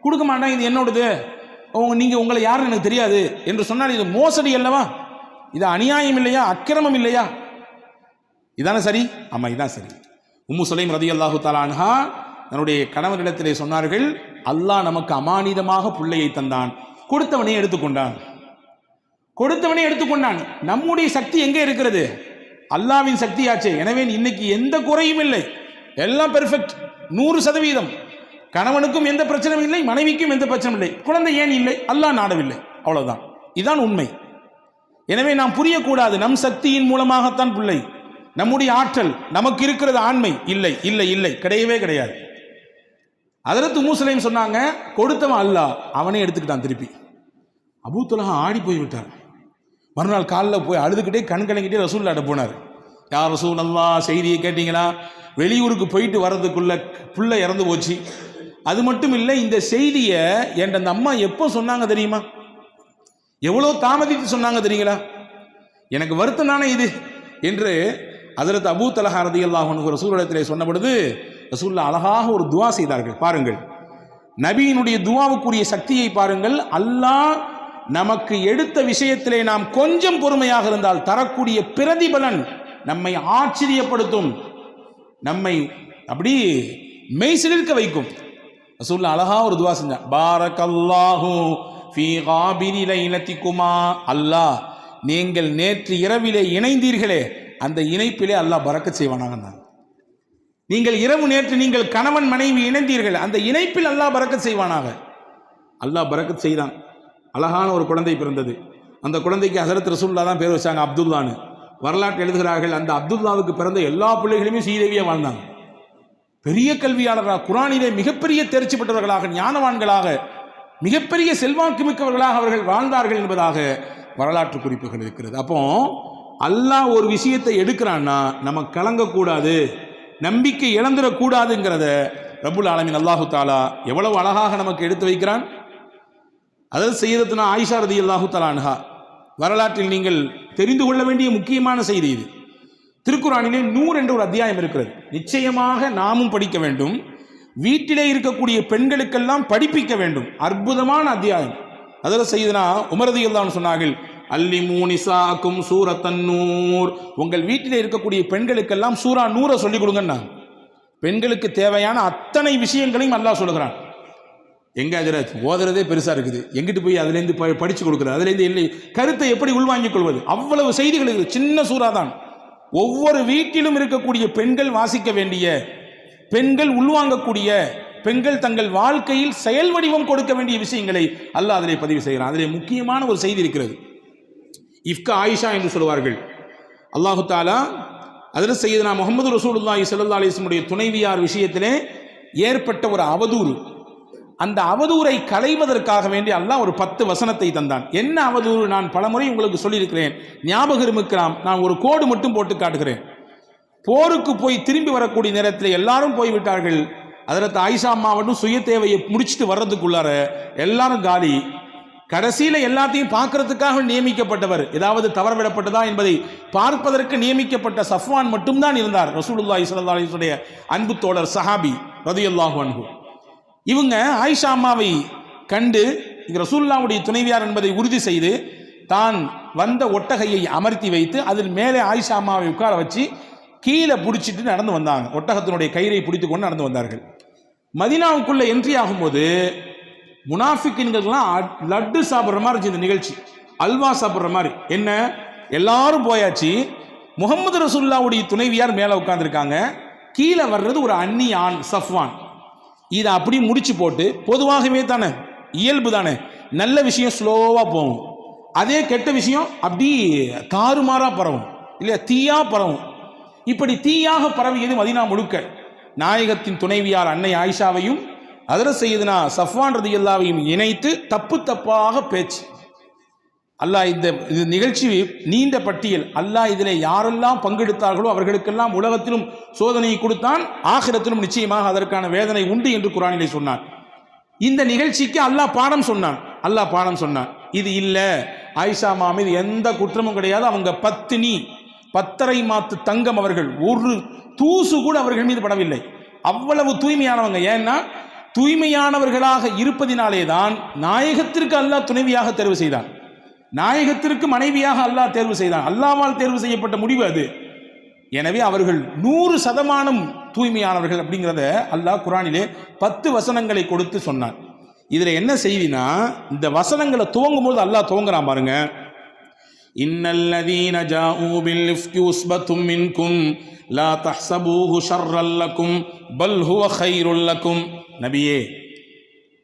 கொடுக்க மாட்டேன், இது என்னோடது, நீங்கள் உங்களை யாருன்னு எனக்கு தெரியாது என்று சொன்னால் இது மோசடி அல்லவா? இது அநியாயம் இல்லையா? அக்கிரமம் இல்லையா? இதானே சரி? ஆமாம், இதான் சரி. உம்மு சுலைம் ரலியல்லாஹு தஆலா அன்ஹா தன்னுடைய கணவனிடத்திலே சொன்னார்கள், அல்லாஹ் நமக்கு அமானிதமாக பிள்ளையை தந்தான், கொடுத்தவனே எடுத்துக்கொண்டான். நம்முடைய சக்தி எங்கே இருக்கிறது? அல்லாஹ்வின் சக்தியாச்சே. எனவே இன்னைக்கு எந்த குறையும் இல்லை, எல்லாம் பெர்ஃபெக்ட், 100%. கணவனுக்கும் எந்த பிரச்சனையும் இல்லை, மனைவிக்கும் எந்த பிரச்சனையும் இல்லை. குழந்தை ஏன் இல்லை? அல்லாஹ் நாடவில்லை, அவ்வளவுதான். இதுதான் உண்மை. எனவே நாம் புரியக்கூடாது நம் சக்தியின் மூலமாகத்தான் பிள்ளை, நம்முடைய ஆற்றல், நமக்கு இருக்கிறது ஆண்மை இல்லை இல்லை இல்லை, கிடையவே கிடையாது. ஹஜ்ரத் உம்மு சுலைம் சொன்னாங்க, கொடுத்தவன் அல்லாஹ், அவனே எடுத்துக்கிட்டான் திருப்பி. அபூ தல்ஹா ஆடி போய் விட்டார். மறுநாள் காலைல போய் அழுதுகிட்டே கண் கலங்கிட்டே ரசூலுல்லாஹ்ட்ட போனார். யார் ரசூலல்லாஹ், செய்தியை கேட்டீங்களா? வெளியூருக்கு போயிட்டு வர்றதுக்குள்ள புள்ள இறந்து போச்சு. அது மட்டும் இல்லை, இந்த செய்தியை என் அந்த அம்மா எப்போ சொன்னாங்க தெரியுமா? எவ்வளோ தாமதித்து சொன்னாங்க தெரியுங்களா? எனக்கு வருத்தம் தானே இது என்று ஹஜ்ரத் அபூ தல்ஹா ரலியல்லாஹு அன்ஹு ரசூலுல்லாஹிடத்திலே சொன்ன பொழுது ரசூலுல்லாஹ் அழகாக ஒரு துவா செய்தார்கள். பாருங்கள், நபியினுடைய துவாவுக்குரிய சக்தியை பாருங்கள். அல்லாஹ் நமக்கு எடுத்த விஷயத்திலே நாம் கொஞ்சம் பொறுமையாக இருந்தால் தரக்கூடிய பிரதிபலன் நம்மை ஆச்சரியப்படுத்தும், நம்மை அப்படி மெய்சிலிருக்க வைக்கும். ரசூலுல்லாஹ் அழகா ஒரு துவா செஞ்சான். பாரக்கல்லாஹு ஃபீ காபிரி லைலத்திகுமா, அல்லாஹ் நீங்கள் நேற்று இரவிலே இணைந்தீர்களே அந்த இணைப்பிலே அல்லாஹ் பரக்கத் செய்வானாக. நீங்கள் இரவு நேற்று நீங்கள் கணவன் மனைவி இணைந்தீர்கள், அந்த இணைப்பில் அல்லாஹ் பரக்கத் செய்வானாக. அல்லாஹ் பரக்கத் செய்தான். அழகான ஒரு குழந்தை பிறந்தது. அந்த குழந்தைக்கு ஹஸரத் ரசூலுல்லாஹ் தான் பேர் வச்சாங்க, அப்துல்லான்னு. வரலாற்று எழுதுகிறார்கள், அந்த அப்துல்லாவுக்கு பிறந்த எல்லா பிள்ளைகளுமே சீதேவியாக வாழ்ந்தாங்க. பெரிய கல்வியாளராக, குரானிலே மிகப்பெரிய தேர்ச்சி பெற்றவர்களாக, ஞானவான்களாக, மிகப்பெரிய செல்வாக்கு மிக்கவர்களாக அவர்கள் வாழ்ந்தார்கள் என்பதாக வரலாற்று குறிப்புகள் இருக்கிறது. அப்போ அல்லாஹ் ஒரு விஷயத்தை எடுக்கிறான்னா நம்ம கலங்கக்கூடாது, நம்பிக்கை இழந்துடக்கூடாதுங்கிறத ரப்புல் ஆலமீன் அல்லாஹு தாலா எவ்வளவு அழகாக நமக்கு எடுத்து வைக்கிறான். அதாவது சையதத்துனா ஆயிஷா ரலியல்லாஹு தஆலா அன்ஹா வரலாற்றில் நீங்கள் தெரிந்து கொள்ள வேண்டிய முக்கியமான செய்தி இது. திருக்குரானிலே 100 என்ற ஒரு அத்தியாயம் இருக்கிறது. நிச்சயமாக நாமும் படிக்க வேண்டும், வீட்டிலே இருக்கக்கூடிய பெண்களுக்கெல்லாம் படிப்பிக்க வேண்டும். அற்புதமான அத்தியாயம். அதில் சையதுனா உமர் ரலியல்லாஹு அன்ஹு சொன்னார்கள், அல்லிமூ நிசாக்கும் சூரத்தன் நூர், உங்கள் வீட்டிலே இருக்கக்கூடிய பெண்களுக்கெல்லாம் சூரா நூரை சொல்லிக் கொடுங்கன்னா. பெண்களுக்கு தேவையான அத்தனை விஷயங்களையும் அல்லாஹ் சொல்லுகிறான். எங்க ஹஜ்ரத் ஓதுறதே பெருசா இருக்குது, எங்கிட்டு போய் அதுலேருந்து படிச்சு கொடுக்குறது, அதுலேருந்து இல்லை கருத்தை எப்படி உள்வாங்கிக் கொள்வது, அவ்வளவு செய்திகள் இருக்குது. சின்ன சூறா தான். ஒவ்வொரு வீட்டிலும் இருக்கக்கூடிய பெண்கள் வாசிக்க வேண்டிய, பெண்கள் உள்வாங்கக்கூடிய, பெண்கள் தங்கள் வாழ்க்கையில் செயல் வடிவம் கொடுக்க வேண்டிய விஷயங்களை அல்லாஹ் அதிலே பதிவு செய்கிறான். அதிலே முக்கியமான ஒரு செய்தி இருக்கிறது. இஃப்கா ஆயிஷா என்று சொல்வார்கள். அல்லாஹு தாலா அதில் சையதுனா முஹம்மது ரசூலுல்லாஹி ஸல்லல்லாஹு அலைஹி வஸல்லம் உடைய துணைவியார் விஷயத்திலே ஏற்பட்ட ஒரு அவதூறு, அந்த அவதூறை களைவதற்காக வேண்டி அல்லாஹ் ஒரு 10 வசனத்தை தந்தான். என்ன அவதூறு நான் பலமுறை உங்களுக்கு சொல்லியிருக்கிறேன், ஞாபகம் இருக்கலாம். நான் ஒரு கோடு மட்டும் போட்டு காட்டுகிறேன். போருக்கு போய் திரும்பி வரக்கூடிய நேரத்தில் எல்லாரும் போய்விட்டார்கள். ஹஜ்ரத் ஆயிஷா அம்மா மட்டும் சுய தேவையை முடிச்சுட்டு வர்றதுக்குள்ளார எல்லாரும் காலி. கடைசியில் எல்லாத்தையும் பார்க்கறதுக்காக நியமிக்கப்பட்டவர், ஏதாவது தவறவிடப்பட்டதா என்பதை பார்ப்பதற்கு நியமிக்கப்பட்ட சஃப்வான் மட்டும்தான் இருந்தார். ரசூலுல்லாஹி ஸல்லல்லாஹு அலைஹி வஸல்லம் அன்பு தோழர் சஹாபி ரலியல்லாஹு அன்ஹு. இவங்க ஆயிஷா அம்மாவை கண்டு ரசூலுல்லாஹ்வுடைய துணைவியார் என்பதை உறுதி செய்து தான் வந்த ஒட்டகையை அமர்த்தி வைத்து அதில் மேலே ஆயிஷா அம்மாவை உட்கார வச்சு கீழே பிடிச்சிட்டு நடந்து வந்தாங்க. ஒட்டகத்தினுடைய கயிறை பிடித்து கொண்டு நடந்து வந்தார்கள். மதீனாவுக்குள்ள என்ட்ரி ஆகும்போது முனாஃபிக்கின்கள்லாம் லட்டு சாப்பிட்ற மாதிரி இருந்துச்சு. இந்த நிகழ்ச்சி அல்வா சாப்பிட்ற மாதிரி. என்ன, எல்லாரும் போயாச்சு, முகமது ரசூலுல்லாஹ்வுடைய துணைவியார் மேலே உட்கார்ந்துருக்காங்க, கீழே வர்றது ஒரு அந்நிய ஆண் சஃப்வான். இதை அப்படி முடிச்சு போட்டு, பொதுவாகவே தானே இயல்பு தானே, நல்ல விஷயம் ஸ்லோவாக போகும், அதே கெட்ட விஷயம் அப்படி தாறுமாறா பரவும் இல்லையா, தீயா பரவும். இப்படி தீயாக பரவியது மதீனா முழுக்க. நாயகத்தின் துணைவியார் அன்னை ஆயிஷாவையும் ஹஜ்ரத் சையதுனா சஃப்வான் ரலியல்லாஹுவையும் இணைத்து தப்பு தப்பாக பேச்சு. அல்லாஹ் இந்த நிகழ்ச்சி நீண்ட பட்டியல். அல்லாஹ் இதில் யாரெல்லாம் பங்கெடுத்தார்களோ அவர்களுக்கெல்லாம் உலகத்திலும் சோதனையை கொடுத்தான், ஆகிரத்திலும் நிச்சயமாக அதற்கான வேதனை உண்டு என்று குர்ஆனிலே சொன்னான். இந்த நிகழ்ச்சிக்கு அல்லாஹ் பாடம் சொன்னான். அல்லாஹ் பாடம் சொன்னான், இது இல்லை, ஆயிஷா அம்மா மீது எந்த குற்றமும் கிடையாது, அவங்க பத்தினி, 10 மாத்து தங்கம், அவர்கள் ஒரு தூசு கூட அவர்கள் மீது படவில்லை, அவ்வளவு தூய்மையானவங்க. ஏன்னா தூய்மையானவர்களாக இருப்பதினாலே தான் நாயகத்திற்கு அல்லாஹ் துணைவியாக தேர்வு செய்தான், நாயகத்திற்கு மனைவியாக அல்லாஹ் தேர்வு செய்தான். அல்லாஹ்வால் தேர்வு செய்யப்பட்ட முடிவு அது. எனவே அவர்கள் 100% தூய்மையானவர்கள் அப்படிங்கிறத அல்லாஹ் குர்ஆனிலே 10 வசனங்களை கொடுத்து சொன்னான். இதுல என்ன செய்தினா, இந்த வசனங்களை துவங்கும் போது அல்லாஹ் துவங்குறான் பாருங்க. இன்னல்லதீன ஜாஊ பில் இஃப்கி உஸ்பத்தும் மின்கும் லா தஹ்ஸபூஹு ஷர்ரல் லக்கும் பல் ஹுவ கைருல் லக்கும். நபியே,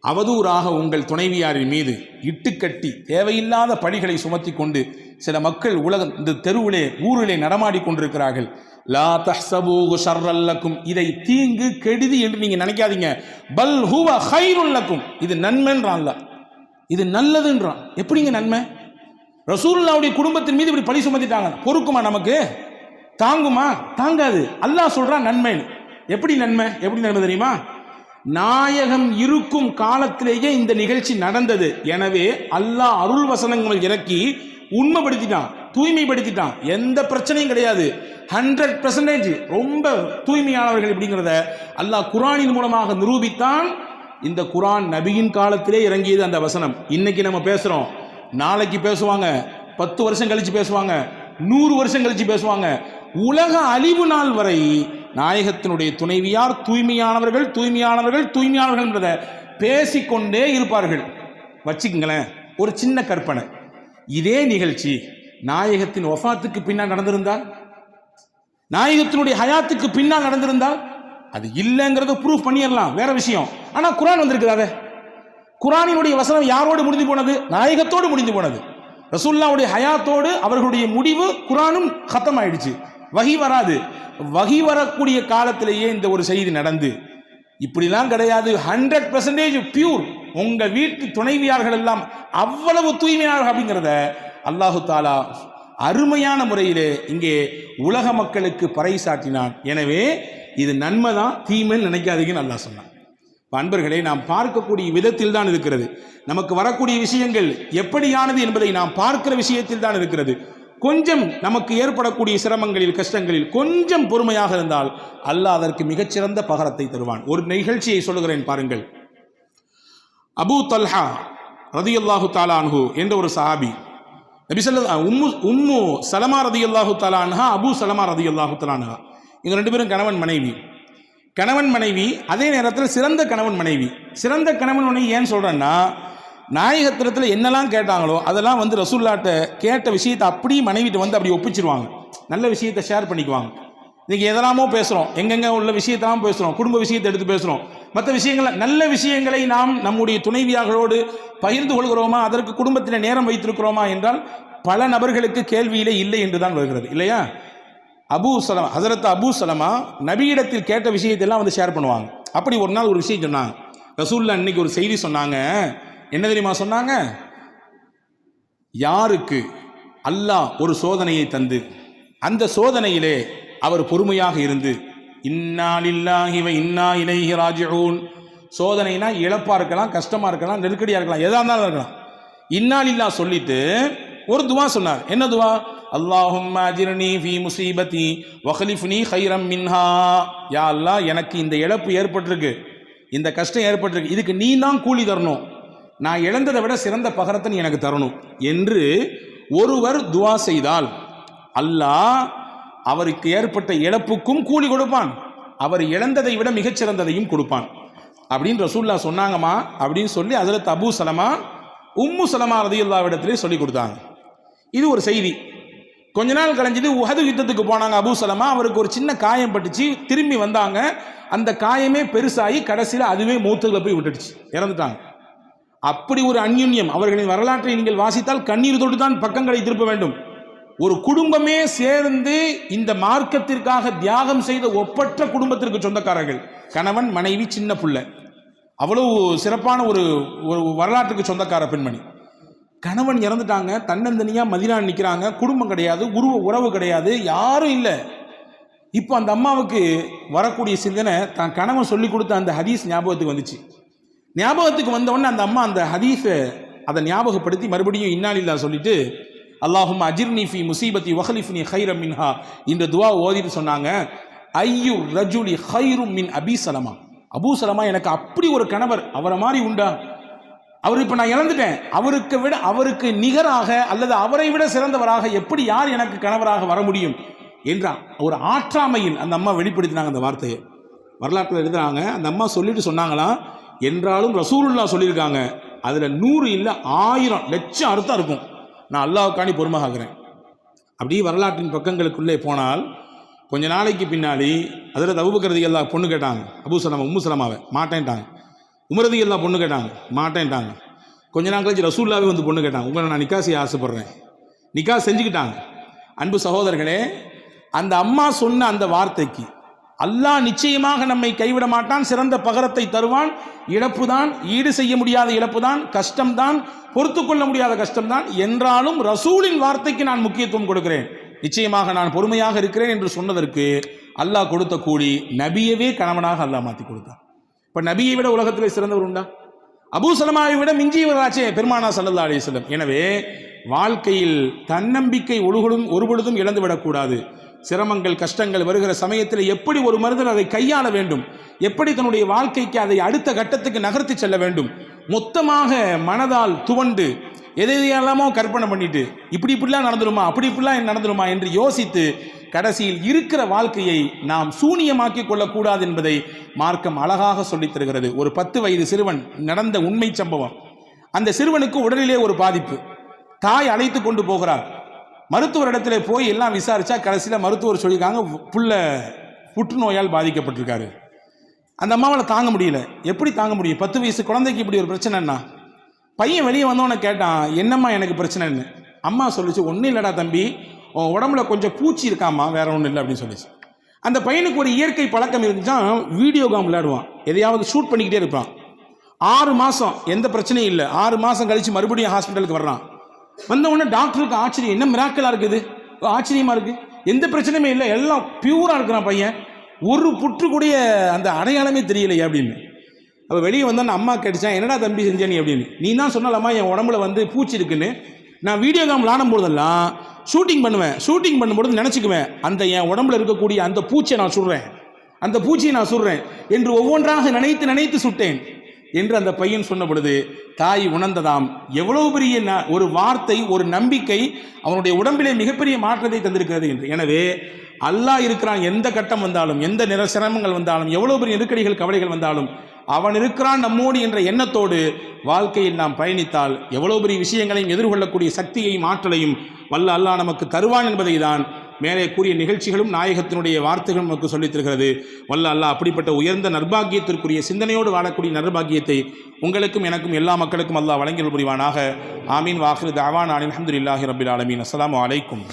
அவதூறாக உங்கள் துணைவியாரின் மீது இட்டுக்கட்டி தேவையில்லாத பழிகளை சுமத்தி கொண்டு சில மக்கள் இந்த தெருவிலே ஊரிலே நடமாடி கொண்டிருக்கிறார்கள். லா தஹ்ஸபூஹு ஷர்ரல் லக்கும், இதை தீங்கு கெடுதி என்று நீங்க நினைக்காதீங்க. பல் ஹுவ கைருல் லக்கும், இது நன்மைன்றான் அல்லாஹ், இது நல்லதுன்றான். எப்படிங்க நன்மை? ரசூலுல்லாஹ்வுடைய குடும்பத்தின் மீது இப்படி பழி சுமத்திட்டாங்க, பொறுக்குமா? நமக்கு தாங்குமா? தாங்காது. அல்லாஹ் சொல்றான் நன்மை. எப்படி நன்மை? எப்படி நன்மை தெரியுமா? நாயகம் இருக்கும் காலத்திலேயே இந்த நிகழ்ச்சி நடந்தது. எனவே அல்லாஹ் அருள் வசனங்கள் இறக்கி உண்மைப்படுத்திட்டான், தூய்மைப்படுத்திட்டான். எந்த பிரச்சனையும் கிடையாது. 100% ரொம்ப தூய்மையானவர்கள் இப்படிங்கிறத அல்லாஹ் குர்ஆனின் மூலமாக நிரூபித்தான். இந்த குர்ஆன் நபியின் காலத்திலே இறங்கியது அந்த வசனம். இன்னைக்கு நம்ம பேசுறோம், நாளைக்கு பேசுவாங்க, 10 வருஷம் கழிச்சு பேசுவாங்க, 100 வருஷம் கழிச்சு பேசுவாங்க. உலக அழிவு நாள் வரை நாயகத்தினுடைய துணைவியார் தூய்மையானவர்கள், தூய்மையானவர்கள், தூய்மையானவர்கள் பேசிக்கொண்டே இருப்பார்கள். வச்சுக்குங்களேன், ஒரு சின்ன கற்பனை. இதே நிகழ்ச்சி நாயகத்தின் வஃபாத்துக்கு பின்னால் நடந்திருந்தால், நாயகத்தினுடைய ஹயாத்துக்கு பின்னால் நடந்திருந்தால், அது இல்லைங்கிறத ப்ரூஃப் பண்ணிடலாம், வேற விஷயம். ஆனா குர்ஆன் வந்திருக்குதாவே. குர்ஆனினுடைய வசனம் யாரோடு முடிந்து போனது? நாயகத்தோடு முடிந்து போனது. ரசூலுல்லாஹ்வுடைய ஹயாத்தோடு அவர்களுடைய முடிவு குர்ஆனும் கத்தம் ஆயிடுச்சு. வஹி வராது. வஹி வரக்கூடிய காலத்திலேயே இந்த ஒரு செய்தி நடந்து, இப்படிலாம் கிடையாது, 100% பியூர், உங்க வீட்டு துணைவியார்கள் எல்லாம் அவ்வளவு தூய்மையானவர்கள் அப்படிங்கிறத அல்லாஹு தாலா அருமையான முறையிலே இங்கே உலக மக்களுக்கு பறைசாட்டினான். எனவே இது நன்மை தான், தீமைன்னு நினைக்காதீங்கன்னு அல்லாஹ் சொன்னான். அன்பர்களே, நாம் பார்க்கக்கூடிய விதத்தில் தான் இருக்கிறது. நமக்கு வரக்கூடிய விஷயங்கள் எப்படியானது என்பதை நாம் பார்க்கிற விஷயத்தில் தான் இருக்கிறது. கொஞ்சம் நமக்கு ஏற்படக்கூடிய சிரமங்களில், கஷ்டங்களில் கொஞ்சம் பொறுமையாக இருந்தால் அல்லாஹ் அதற்கு மிகச்சிறந்த பகரத்தை தருவான். ஒரு நிகழ்ச்சியை சொல்லுகிறேன் பாருங்கள். அபூ தல்ஹா ரதியல்லாஹு தஆலா அன்ஹு என்ற ஒரு சஹாபி, நபி ஸல்லல்லாஹு உம்மு சலமா ரதியல்லாஹு தஆலா அன்ஹா, அபூ சலமா ரதியல்லாஹு தஆலா அன்ஹா, இவங்க ரெண்டு பேரும் கணவன் மனைவி. கணவன் மனைவி, அதே நேரத்தில் சிறந்த கணவன் மனைவி. சிறந்த கணவன் மனைவி ஏன் சொல்றேன்னா, நாயகத்திரத்தில் என்னெல்லாம் கேட்டாங்களோ அதெல்லாம் வந்து ரசூலுல்லாஹ்ட்ட கேட்ட விஷயத்தை அப்படி மனைவிட்டு வந்து அப்படி ஒப்பிச்சிருவாங்க. நல்ல விஷயத்தை ஷேர் பண்ணிக்குவாங்க. இன்னைக்கு எதெல்லாமோ பேசுகிறோம், எங்கெங்க உள்ள விஷயத்தெல்லாம் பேசுகிறோம், குடும்ப விஷயத்தை எடுத்து பேசுகிறோம், மற்ற விஷயங்களை, நல்ல விஷயங்களை நாம் நம்முடைய துணைவியார்களோடு பகிர்ந்து கொள்கிறோமா, அதற்கு குடும்பத்தில் நேரம் வைத்திருக்கிறோமா என்றால் பல நபர்களுக்கு கேள்வியிலே இல்லை என்று தான் வருகிறது, இல்லையா? அபூ சலமா, ஹஸரத் அபூ சலமா நபியிடத்தில் கேட்ட விஷயத்தெல்லாம் வந்து ஷேர் பண்ணுவாங்க. அப்படி ஒரு நாள் ஒரு விஷயம் சொன்னாங்க. ரசூலுல்லாஹ் இன்னைக்கு ஒரு செய்தி சொன்னாங்க. என்ன தெரியுமா சொன்னாங்க? யாருக்கு அல்லாஹ் ஒரு சோதனையை தந்து அந்த சோதனையிலே அவர் பொறுமையாக இருந்து, இன்னா லில்லாஹி வ இன்னா இலைஹி ராஜிஊன், சோதனைனா இழப்பா இருக்கலாம், கஷ்டமா இருக்கலாம், நெருக்கடியா இருக்கலாம், எதா இருந்தாலும் இருக்கலாம், இன்னா லில்லாஹ் சொல்லிட்டு ஒரு துவா சொன்னார். என்ன துவா? அல்லாஹும்ம அஜிர்னி ஃபீ முஸீபதி வக்லிஃப்னி கைரம் மின்ஹா, யா அல்லாஹ், எனக்கு இந்த இழப்பு ஏற்பட்டிருக்கு, இந்த கஷ்டம் ஏற்பட்டிருக்கு, இதுக்கு நீ தான் கூலி தரணும், நான் இழந்ததை விட சிறந்த பகரத்தை நீ எனக்கு தரணும் என்று ஒருவர் துவா செய்தால் அல்லாஹ் அவருக்கு ஏற்பட்ட இழப்புக்கும் கூலி கொடுப்பான், அவர் இழந்ததை விட மிகச்சிறந்ததையும் கொடுப்பான் அப்படின்னு ரசூலுல்லாஹ் சொன்னாங்கம்மா. அப்படின்னு சொல்லி ஹஸரத் அபூ சலமா உம்மு சலமா ரலியல்லாஹு இடத்திலே சொல்லி கொடுத்தாங்க. இது ஒரு செய்தி. கொஞ்ச நாள் கழிஞ்சது, உஹது யுத்தத்துக்கு போனாங்க அபூ சலமா. அவருக்கு ஒரு சின்ன காயம் பட்டுச்சு, திரும்பி வந்தாங்க, அந்த காயமே பெருசாகி கடைசியில் அதுவே மௌத்துல போய் விட்டுடுச்சு, இறந்துட்டாங்க. அப்படி ஒரு அந்யுன்யம். அவர்களின் வரலாற்றை நீங்கள் வாசித்தால் கண்ணீர் தொட்டு தான் பக்கங்களை திருப்ப வேண்டும். ஒரு குடும்பமே சேர்ந்து இந்த மார்க்கத்திற்காக தியாகம் செய்த ஒப்பற்ற குடும்பத்திற்கு சொந்தக்காரர்கள், கணவன் மனைவி சின்ன பிள்ளை, அவ்வளவு சிறப்பான ஒரு வரலாற்றுக்கு சொந்தக்கார பெண்மணி. கணவன் இறந்துட்டாங்க, தன்னந்தனியா மதீனா நிற்கிறாங்க, குடும்பம் கிடையாது, உறவு கிடையாது, யாரும் இல்லை. இப்போ அந்த அம்மாவுக்கு வரக்கூடிய சிந்தனை, தான் கணவன் சொல்லி கொடுத்த அந்த ஹதீஸ் ஞாபகத்துக்கு வந்துச்சு. ஞாபகத்துக்கு வந்தவொடனே அந்த அம்மா அந்த ஹதீஸை அதை ஞாபகப்படுத்தி மறுபடியும் இன்னா லில்லாஹ் சொல்லிட்டு, அல்லாஹும்ம அஜிர்னி ஃபீ முஸீபதி வக்லிஃப்னி கைரம் மின்ஹா இந்த துவா ஓதிட்டு சொன்னாங்க, ஐயு ரஜுலி கைரும் மின் அபீ சலமா, அபூ சலமா எனக்கு அப்படி ஒரு கணவர், அவரை மாதிரி உண்டா? அவர் இப்போ நான் இழந்துட்டேன், அவருக்கு நிகராக அல்லது அவரை விட சிறந்தவராக எப்படி யார் எனக்கு கணவராக வர முடியும் என்ற ஒரு ஆற்றாமையில் அந்த அம்மா வெளிப்படுத்தினாங்க. அந்த வார்த்தையை வரலாற்றில் எழுதுறாங்க. அந்த அம்மா சொல்லிட்டு சொன்னாங்களாம், என்றாலும் ரசூலுல்லாஹ் சொல்லியிருக்காங்க, அதில் 100 இல்லை 1000 லட்சம் அர்த்தம் இருக்கும், நான் அல்லாஹ்வுக்காண்டி பொறுமையாகிறேன். அப்படியே வரலாற்றின் பக்கங்களுக்குள்ளே போனால் கொஞ்ச நாளைக்கு பின்னாடி அதில் அபூபக்கர் ரலியல்லாஹு பொண்ணு கேட்டாங்க. அபூ சலமா உம்மு சலமாவை மாட்டேன்ட்டாங்க. உமர் ரலியல்லாஹு பொண்ணு கேட்டாங்க, மாட்டேன்ட்டாங்க. கொஞ்ச நாள் கழிச்சு ரசூலுல்லாஹ்வே வந்து பொண்ணு கேட்டாங்க, உங்களை நான் நிக்கா செய்ய ஆசைப்படுறேன், நிக்கா செஞ்சுக்கிட்டாங்க. அன்பு சகோதரர்களே, அந்த அம்மா சொன்ன அந்த வார்த்தைக்கு அல்லாஹ் நிச்சயமாக நம்மை கைவிட மாட்டான், சிறந்த பகரத்தை தருவான். இழப்பு தான், ஈடு செய்ய முடியாத இழப்பு தான், கஷ்டம்தான், பொறுத்து கொள்ள முடியாத கஷ்டம்தான். என்றாலும் ரசூலின் வார்த்தைக்கு நான் முக்கியத்துவம் கொடுக்கிறேன், நிச்சயமாக நான் பொறுமையாக இருக்கிறேன் என்று சொன்னதற்கு அல்லாஹ் கொடுத்த கூலி நபியவே கணவனாக அல்லாஹ் மாற்றி கொடுத்தான். இப்போ நபியை விட உலகத்திலே சிறந்தவர் உண்டா? அபூ சலமாவை விட மிஞ்சியவராச்சே பெருமானா ஸல்லல்லாஹு அலைஹி வஸல்லம். எனவே வாழ்க்கையில் தன்னம்பிக்கை ஒருபொழுதும் இழந்துவிடக்கூடாது. சிரமங்கள் கஷ்டங்கள் வருகிற சமயத்தில் எப்படி ஒரு மனிதன் அதை கையாள வேண்டும், எப்படி தன்னுடைய வாழ்க்கைக்கு அதை அடுத்த கட்டத்துக்கு நகர்த்தி செல்ல வேண்டும், மொத்தமாக மனதால் துவண்டு எதையெல்லாமோ கற்பனை பண்ணிட்டு இப்படிலாம் நடந்துருமா, இப்படிலாம் நடந்துருமா என்று யோசித்து கடைசியில் இருக்கிற வாழ்க்கையை நாம் சூனியமாக்கி கொள்ளக்கூடாது என்பதை மார்க்கம் அழகாக சொல்லித் தருகிறது. ஒரு 10 வயது சிறுவன் நடந்த உண்மை சம்பவம். அந்த சிறுவனுக்கு உடலிலே ஒரு பாதிப்பு. தாய் அழைத்து கொண்டு போகிறார். மருத்துவரிடத்தில் போய் எல்லாம் விசாரிச்சா கடைசியில் மருத்துவர் சொல்லியிருக்காங்க, புள்ள புற்றுநோயால் பாதிக்கப்பட்டிருக்காரு. அந்த அம்மாவால் தாங்க முடியல. எப்படி தாங்க முடியும்? 10 வயசு குழந்தைக்கு இப்படி ஒரு பிரச்சனைன்னா. பையன் வெளியே வந்தவனை கேட்டான், என்னம்மா எனக்கு பிரச்சனைன்னு. அம்மா சொல்லிச்சு, ஒன்றும் இல்லைடா தம்பி, உன் உடம்புல கொஞ்சம் பூச்சி இருக்காம்மா, வேற ஒன்றும் இல்லை அப்படின்னு சொல்லிச்சு. அந்த பையனுக்கு ஒரு இயற்கை பழக்கம் இருந்துச்சான், வீடியோ கேம் விளையாடுவான், எதையாவது ஷூட் பண்ணிக்கிட்டே இருப்பான். 6 மாதம் எந்த பிரச்சனையும் இல்லை. 6 மாதம் கழித்து மறுபடியும் ஹாஸ்பிட்டலுக்கு வர்றான். வந்த உடனே டாக்டருக்கு ஆச்சரியம், என்ன மிராக்கலாக இருக்குது, ஆச்சரியமாக இருக்குது, எந்த பிரச்சனையுமே இல்லை, எல்லாம் பியூராக இருக்கிறான் பையன், ஒரு புற்று கூடிய அந்த அடையாளமே தெரியலையே அப்படின்னு. அப்போ வெளியே வந்தோன்னு அம்மா கேட்டுச்சான், என்னடா தம்பி செஞ்ச நீ அப்படின்னு. நீ தான் சொன்னாலம்மா என் உடம்புல பூச்சி இருக்குன்னு. நான் வீடியோ கேம் விளாடும் போதெல்லாம் ஷூட்டிங் பண்ணுவேன், ஷூட்டிங் பண்ணும்போது நினச்சிக்குவேன், அந்த என் உடம்புல இருக்கக்கூடிய அந்த பூச்சியை நான் சுடுறேன், அந்த பூச்சியை நான் சுடுறேன் என்று ஒவ்வொன்றாக நினைத்து சுட்டேன் என்று அந்த பையன் சொன்ன பொழுது தாய் உணர்ந்ததாம், எவ்வளவு பெரிய ஒரு வார்த்தை, ஒரு நம்பிக்கை அவனுடைய உடம்பிலே மிகப்பெரிய மாற்றத்தை தந்திருக்கிறது என்று. எனவே அல்லாஹ் இருக்கிறான், எந்த கட்டம் வந்தாலும், எந்த சிரமங்கள் வந்தாலும், எவ்வளவு பெரிய நெருக்கடிகள் கவலைகள் வந்தாலும் அவன் இருக்கிறான் நம்மோடு என்ற எண்ணத்தோடு வாழ்க்கையில் நாம் பயணித்தால் எவ்வளவு பெரிய விஷயங்களையும் எதிர்கொள்ளக்கூடிய சக்தியையும் ஆற்றலையும் வல்ல அல்லாஹ் நமக்கு தருவான் என்பதை தான் மேலே கூறிய நிகழ்ச்சிகளும் நாயகத்தினுடைய வார்த்தைகளும் நமக்கு சொல்லித் தருகிறது. வல்ல அல்லாஹ் அப்படிப்பட்ட உயர்ந்த நற்பாக்கியத்திற்குரிய சிந்தனையோடு வாழக்கூடிய நற்பாக்கியத்தை உங்களுக்கும் எனக்கும் எல்லா மக்களுக்கும் அல்லாஹ் வழங்கல் புரிவானாக. ஆமீன். வாஹிரு தஅவானா அல்ஹம்துலில்லாஹி ரப்பில் ஆலமீன். அஸ்ஸலாமு அலைக்கும்.